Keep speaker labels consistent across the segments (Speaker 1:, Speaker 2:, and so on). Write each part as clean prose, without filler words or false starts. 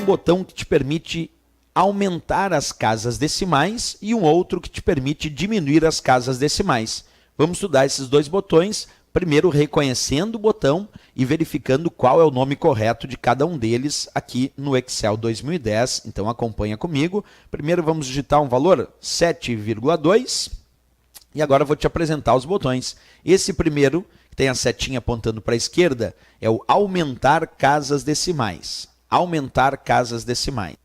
Speaker 1: botão que te permite aumentar as casas decimais e um outro que te permite diminuir as casas decimais. Vamos estudar esses dois botões, primeiro reconhecendo o botão e verificando qual é o nome correto de cada um deles aqui no Excel 2010. Então acompanha comigo. Primeiro vamos digitar um valor 7,2 e agora eu vou te apresentar os botões. Esse primeiro, que tem a setinha apontando para a esquerda, é o aumentar casas decimais. Aumentar casas decimais.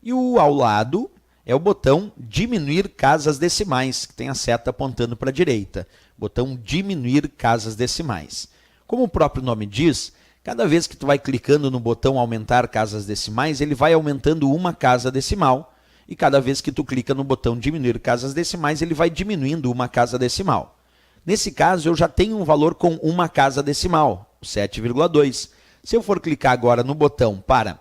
Speaker 1: E o ao lado é o botão diminuir casas decimais, que tem a seta apontando para a direita. Botão diminuir casas decimais. Como o próprio nome diz, cada vez que tu vai clicando no botão aumentar casas decimais, ele vai aumentando uma casa decimal. E cada vez que tu clica no botão diminuir casas decimais, ele vai diminuindo uma casa decimal. Nesse caso, eu já tenho um valor com uma casa decimal, 7,2. Se eu for clicar agora no botão para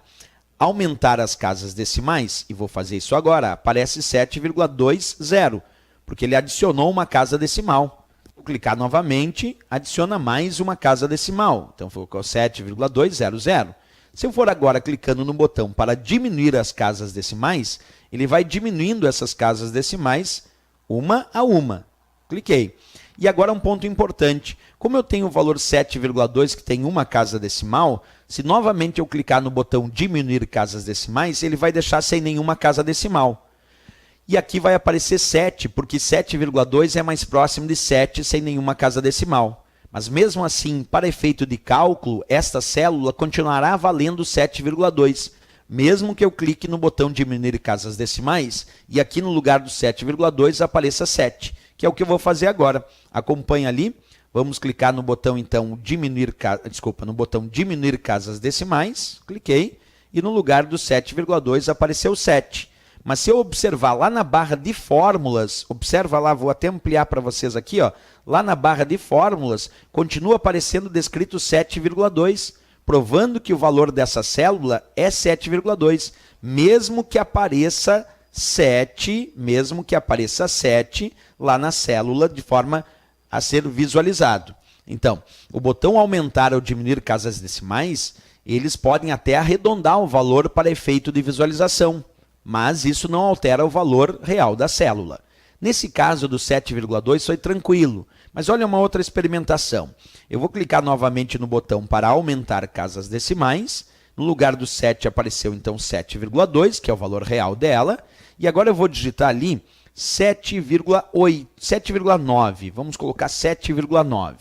Speaker 1: aumentar as casas decimais, e vou fazer isso agora, aparece 7,20, porque ele adicionou uma casa decimal. Vou clicar novamente, adiciona mais uma casa decimal. Então, ficou 7,200. Se eu for agora clicando no botão para diminuir as casas decimais, ele vai diminuindo essas casas decimais uma a uma. Cliquei. E agora um ponto importante. Como eu tenho o valor 7,2 que tem uma casa decimal, se novamente eu clicar no botão diminuir casas decimais, ele vai deixar sem nenhuma casa decimal. E aqui vai aparecer 7, porque 7,2 é mais próximo de 7 sem nenhuma casa decimal. Mas mesmo assim, para efeito de cálculo, esta célula continuará valendo 7,2. Mesmo que eu clique no botão diminuir casas decimais, e aqui no lugar do 7,2 apareça 7, que é o que eu vou fazer agora. Acompanha ali. Vamos clicar no botão, então, no botão diminuir casas decimais. Cliquei. E no lugar do 7,2 apareceu 7. Mas se eu observar lá na barra de fórmulas, observa lá, vou até ampliar para vocês aqui, ó, lá na barra de fórmulas, continua aparecendo descrito 7,2, provando que o valor dessa célula é 7,2, mesmo que apareça 7, lá na célula de forma a ser visualizado. Então, o botão aumentar ou diminuir casas decimais, eles podem até arredondar o valor para efeito de visualização, mas isso não altera o valor real da célula. Nesse caso do 7,2 foi tranquilo, mas olha uma outra experimentação. Eu vou clicar novamente no botão para aumentar casas decimais, no lugar do 7 apareceu então 7,2, que é o valor real dela, e agora eu vou digitar ali 7,9, vamos colocar 7,9.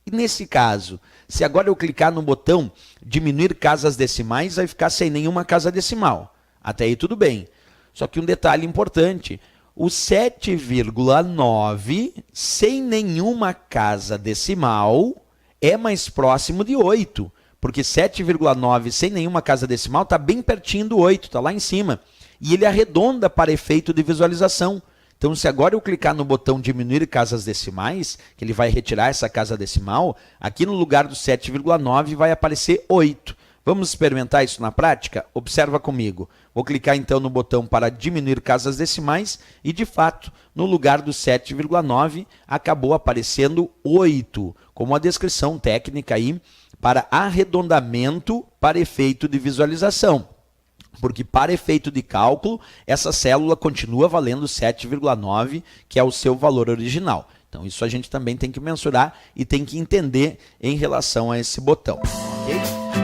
Speaker 1: E nesse caso, se agora eu clicar no botão diminuir casas decimais, vai ficar sem nenhuma casa decimal. Até aí tudo bem. Só que um detalhe importante, o 7,9 sem nenhuma casa decimal é mais próximo de 8, porque 7,9 sem nenhuma casa decimal está bem pertinho do 8, está lá em cima. E ele arredonda para efeito de visualização. Então, se agora eu clicar no botão diminuir casas decimais, que ele vai retirar essa casa decimal, aqui no lugar do 7,9 vai aparecer 8. Vamos experimentar isso na prática? Observa comigo. Vou clicar então no botão para diminuir casas decimais e, de fato, no lugar do 7,9 acabou aparecendo 8, como a descrição técnica aí para arredondamento para efeito de visualização. Porque para efeito de cálculo, essa célula continua valendo 7,9, que é o seu valor original. Então, isso a gente também tem que mensurar e tem que entender em relação a esse botão. Ok?